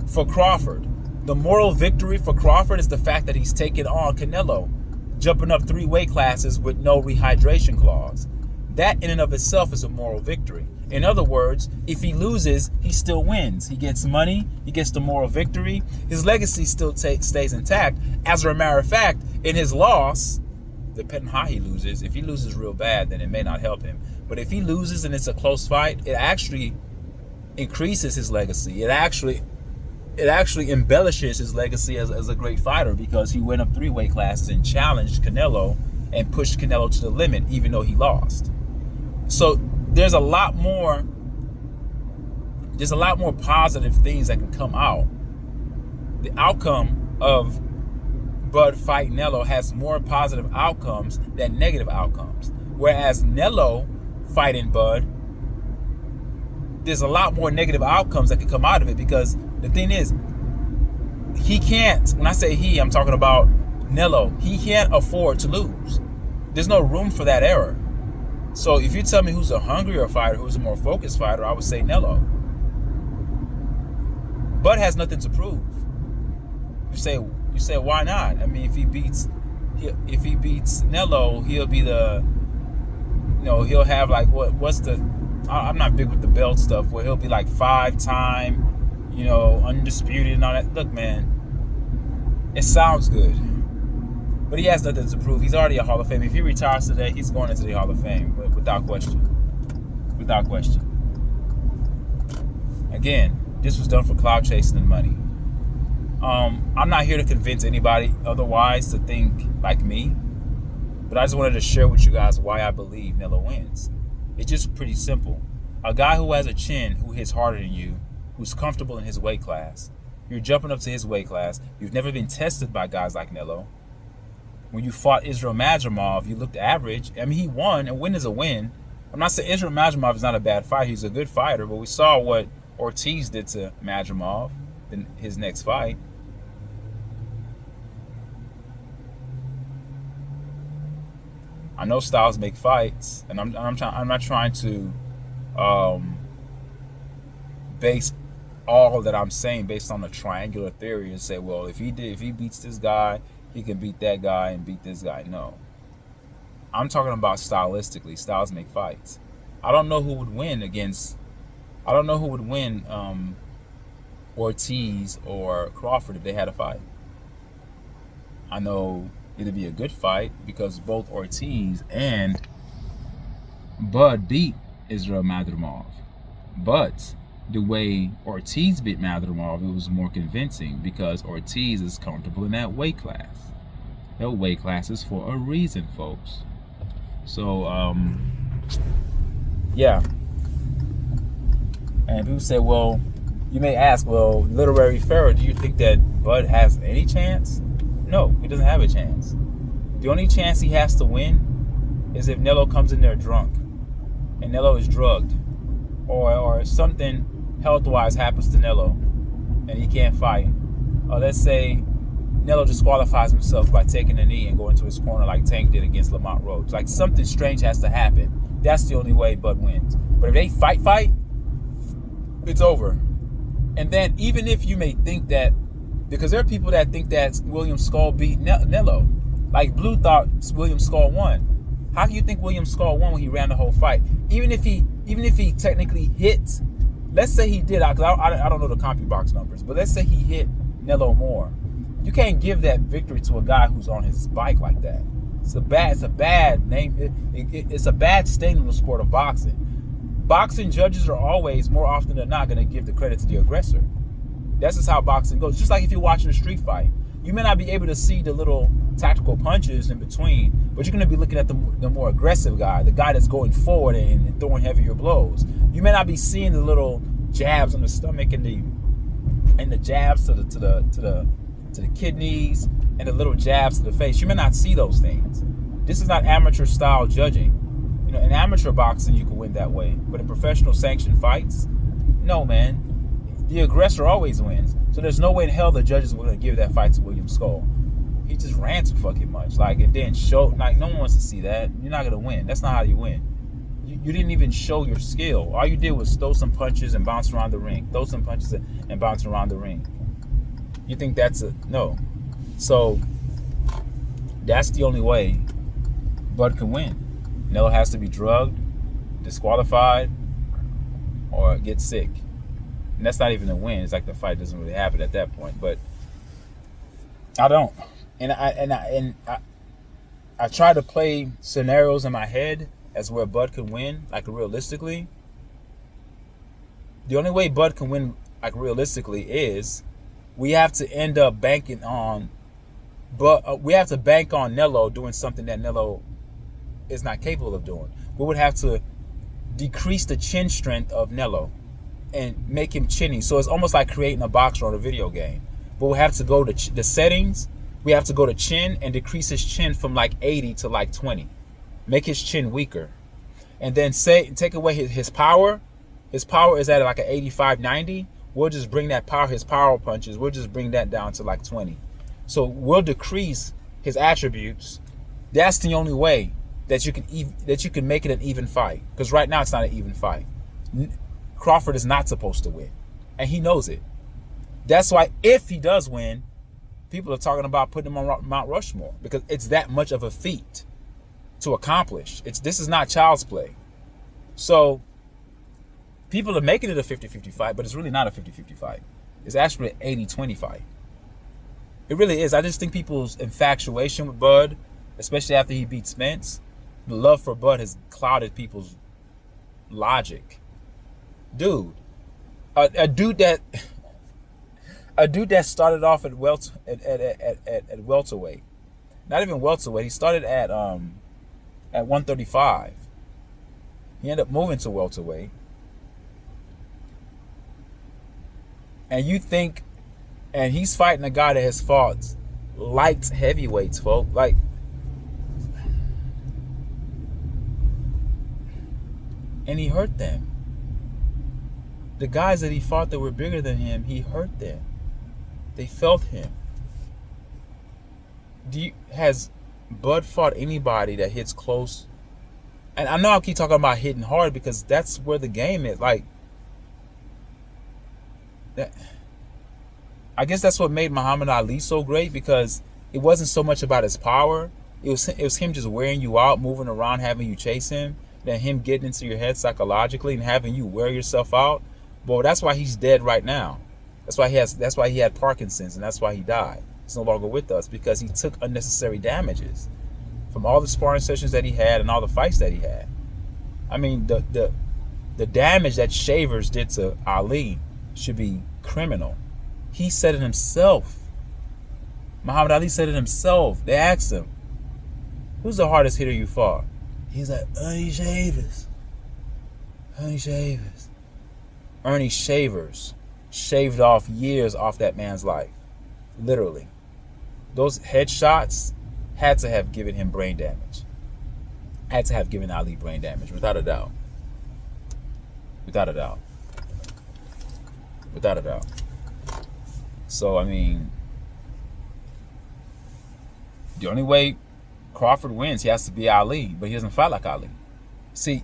for Crawford. The moral victory for Crawford is the fact that he's taken on Canelo, jumping up 3 weight classes with no rehydration clause. that in and of itself is a moral victory. In other words, if he loses, he still wins. He gets money, he gets the moral victory, his legacy still stays intact. As a matter of fact, in his loss, depending on how he loses, if he loses real bad, then it may not help him. But if he loses and it's a close fight, it actually increases his legacy. It actually embellishes his legacy as a great fighter, because he went up 3 weight classes and challenged Canelo and pushed Canelo to the limit, even though he lost. So there's a lot more positive things that can come out. The outcome of Bud fighting Nelo has more positive outcomes than negative outcomes. Whereas Nelo fighting Bud, there's a lot more negative outcomes that can come out of it, because the thing is, he can't, when I say he, I'm talking about Nelo, he can't afford to lose. There's no room for that error. So if you tell me who's a hungrier fighter, who's a more focused fighter, I would say Nelo. Bud has nothing to prove. You say why not? I mean, if he beats Nelo, he'll be he'll have like I'm not big with the belt stuff, where he'll be like 5-time, undisputed and all that. Look, man, it sounds good, but he has nothing to prove. He's already a Hall of Fame. If he retires today, he's going into the Hall of Fame, without question. Without question. Again, this was done for clout chasing and money. I'm not here to convince anybody otherwise to think like me, but I just wanted to share with you guys why I believe Nelo wins. It's just pretty simple. A guy who has a chin, who hits harder than you, who's comfortable in his weight class. You're jumping up to his weight class. You've never been tested by guys like Nelo. When you fought Israel Madrimov, you looked average. I mean, he won, and win is a win. I'm not saying Israel Madrimov is not a bad fighter. He's a good fighter, but we saw what Ortiz did to Madrimov in his next fight. I know styles make fights, and I'm not trying to base all that I'm saying based on a triangular theory and say, well, if he beats this guy, he can beat that guy and beat this guy. No. I'm talking about stylistically. Styles make fights. I don't know who would win Ortiz or Crawford if they had a fight. I know it'd be a good fight because both Ortiz and Bud beat Israel Madrimov. But the way Ortiz beat Madrimov, it was more convincing because Ortiz is comfortable in that weight class. That weight class is for a reason, folks. So, yeah. And people say, well, you may ask, well, Literary Pharaoh, do you think that Bud has any chance? No, he doesn't have a chance. The only chance he has to win is if Nelo comes in there drunk and Nelo is drugged, or something health-wise happens to Nelo and he can't fight. Or let's say Nelo disqualifies himself by taking a knee and going to his corner like Tank did against Lamont Rhodes. Like something strange has to happen. That's the only way Bud wins. But if they fight, it's over. And then even if you may think that, because there are people that think that William Skull beat Nelo. Like Blue thought William Skull won. How can you think William Skull won when he ran the whole fight? Even if he technically hit, let's say he did, because I don't know the CompuBox numbers, but let's say he hit Nelo more. You can't give that victory to a guy who's on his bike like that. It's a bad name. It's a bad stain in the sport of boxing. Boxing judges are always, more often than not, going to give the credit to the aggressor. That's just how boxing goes. Just like if you're watching a street fight, you may not be able to see the little tactical punches in between, but you're going to be looking at the more aggressive guy, the guy that's going forward and throwing heavier blows. You may not be seeing the little jabs on the stomach and the jabs to the kidneys and the little jabs to the face. You may not see those things. This is not amateur style judging. You know, in amateur boxing, you can win that way, but in professional sanctioned fights, no, man. The aggressor always wins. So there's no way in hell the judges were going to give that fight to William Skull. He just ran too fucking much. Like, it didn't show. Like, no one wants to see that. You're not going to win. That's not how you win. You didn't even show your skill. All you did was throw some punches and bounce around the ring. Throw some punches and bounce around the ring. You think that's no. So that's the only way Bud can win. Nelo has to be drugged. disqualified or get sick. And that's not even a win. It's like the fight doesn't really happen at that point. But I don't. And I try to play scenarios in my head as where Bud can win, like realistically. The only way Bud can win, like realistically, is we have to end up banking on, but we have to bank on NELO doing something that NELO is not capable of doing. We would have to decrease the chin strength of NELO and make him chinny. So it's almost like creating a boxer on a video game. But we have to go to the settings. We have to go to chin and decrease his chin from like 80 to like 20. Make his chin weaker. And then take away his power. His power is at like an 85, 90. We'll just bring that power, his power punches, we'll just bring that down to like 20. So we'll decrease his attributes. That's the only way that you can make it an even fight. Because right now it's not an even fight. Crawford is not supposed to win. And he knows it. That's why if he does win, people are talking about putting him on Mount Rushmore. Because it's that much of a feat to accomplish. This is not child's play. So people are making it a 50-50 fight, but it's really not a 50-50 fight. It's actually an 80-20 fight. It really is. I just think people's infatuation with Bud, especially after he beat Spence, the love for Bud has clouded people's logic. Dude, a dude that started off at welterweight, not even welterweight. He started at 135. He ended up moving to welterweight. And you think, and he's fighting a guy that has fought light heavyweights, folks. Like, and he hurt them. The guys that he fought that were bigger than him, he hurt them. They felt him. Has Bud fought anybody that hits close? And I know I keep talking about hitting hard because that's where the game is. Like, that, I guess that's what made Muhammad Ali so great, because it wasn't so much about his power. It was him just wearing you out, moving around, having you chase him, then him getting into your head psychologically and having you wear yourself out. But that's why he's dead right now. That's why he had Parkinson's, and that's why he died. He's no longer with us, because he took unnecessary damages from all the sparring sessions that he had and all the fights that he had. I mean, the damage that Shavers did to Ali should be criminal. He said it himself. Muhammad Ali said it himself. They asked him, "Who's the hardest hitter you fought?" He's like, Ernie Shavers. Ernie Shavers. Ernie Shavers shaved off years off that man's life. Literally. Those headshots had to have given him brain damage. Had to have given Ali brain damage, without a doubt. Without a doubt. Without a doubt. So, I mean, the only way Crawford wins, he has to be Ali, but he doesn't fight like Ali. See,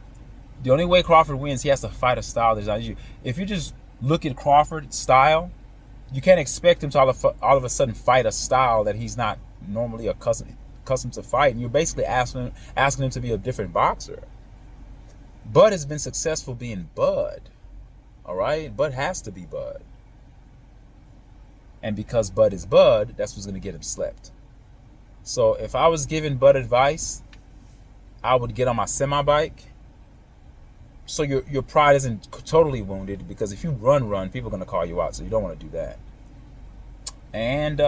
the only way Crawford wins, he has to fight a style that's not you. If you just look at Crawford's style, you can't expect him to all of a sudden fight a style that he's not normally accustomed to fight. And you're basically asking him to be a different boxer. Bud has been successful being Bud. All right? Bud has to be Bud. And because Bud is Bud, that's what's going to get him slept. So if I was giving Bud advice, I would get on my semi-bike. So your pride isn't totally wounded, because if you run, people are going to call you out. So you don't want to do that. And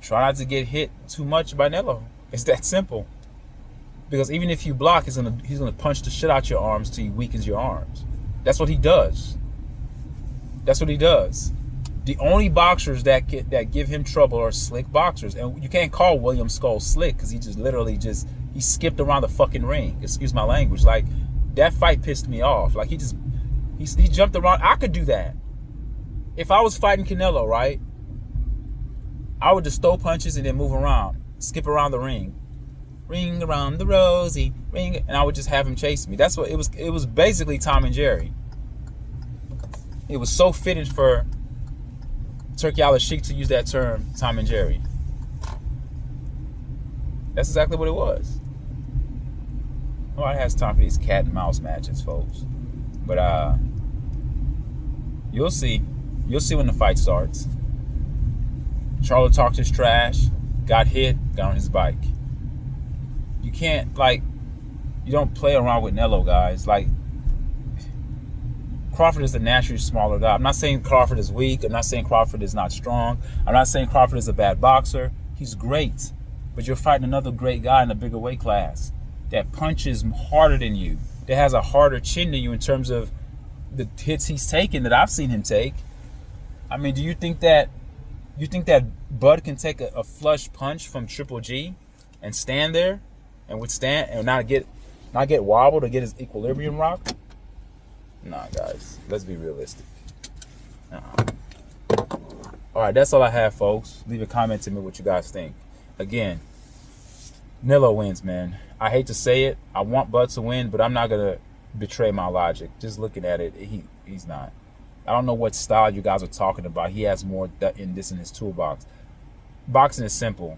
try not to get hit too much by NELO. It's that simple. Because even if you block, he's gonna punch the shit out your arms till he weakens your arms. That's what he does. That's what he does. The only boxers that give him trouble are slick boxers. And you can't call William Skull slick, because he just literally he skipped around the fucking ring. Excuse my language. Like, that fight pissed me off. Like, he jumped around. I could do that. If I was fighting Canelo, right, I would just throw punches and then move around. Skip around the ring. Ring around the rosy, ring, and I would just have him chase me. That's what it was. It was basically Tom and Jerry. It was so fitting for Turki Al-Sheikh to use that term, Tom and Jerry. That's exactly what it was. Nobody has time for these cat and mouse matches, folks. But you'll see. You'll see when the fight starts. Charlo talked his trash, got hit, got on his bike. You can't, like, you don't play around with NELO, guys. Like, Crawford is a naturally smaller guy. I'm not saying Crawford is weak. I'm not saying Crawford is not strong. I'm not saying Crawford is a bad boxer. He's great. But you're fighting another great guy in a bigger weight class that punches harder than you, that has a harder chin than you in terms of the hits he's taken that I've seen him take. I mean, do you think that Bud can take a flush punch from Triple G and stand there and withstand and not get wobbled or get his equilibrium rocked? Nah, guys, let's be realistic. All right, that's all I have, folks. Leave a comment to me what you guys think. Again, NELO wins, man. I hate to say it. I want Bud to win, but I'm not gonna betray my logic. Just looking at it, he's not. I don't know what style you guys are talking about. He has more in his toolbox. Boxing is simple.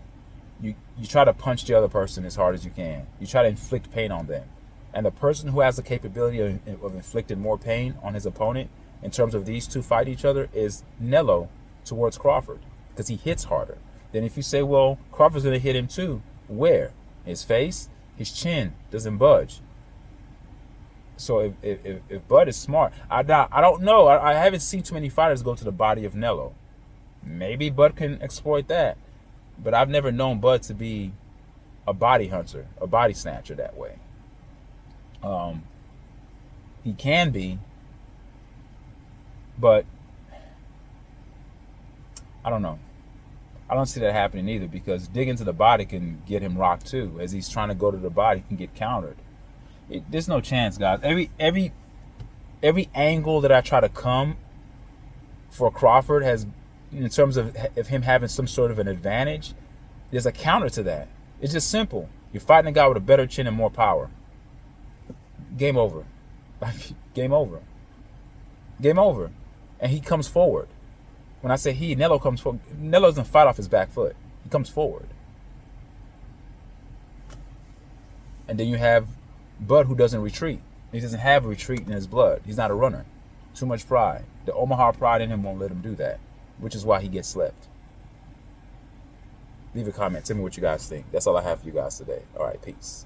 You try to punch the other person as hard as you can. You try to inflict pain on them. And the person who has the capability of inflicting more pain on his opponent in terms of these two fight each other is NELO towards Crawford, because he hits harder. Then if you say, well, Crawford's going to hit him too, where? His face, his chin doesn't budge. So if Bud is smart, I don't know. I haven't seen too many fighters go to the body of NELO. Maybe Bud can exploit that. But I've never known Bud to be a body hunter, a body snatcher that way. He can be, but I don't know. I don't see that happening either, because digging to the body can get him rocked too. As he's trying to go to the body, he can get countered. There's no chance, guys. Every angle that I try to come for Crawford has, in terms of him having some sort of an advantage, there's a counter to that. It's just simple. You're fighting a guy with a better chin and more power. Game over. Game over. Game over. And he comes forward. When I say he, NELO comes forward. NELO doesn't fight off his back foot. He comes forward. And then you have Bud, who doesn't retreat. He doesn't have a retreat in his blood. He's not a runner. Too much pride. The Omaha pride in him won't let him do that, which is why he gets slept. Leave a comment. Tell me what you guys think. That's all I have for you guys today. All right, peace.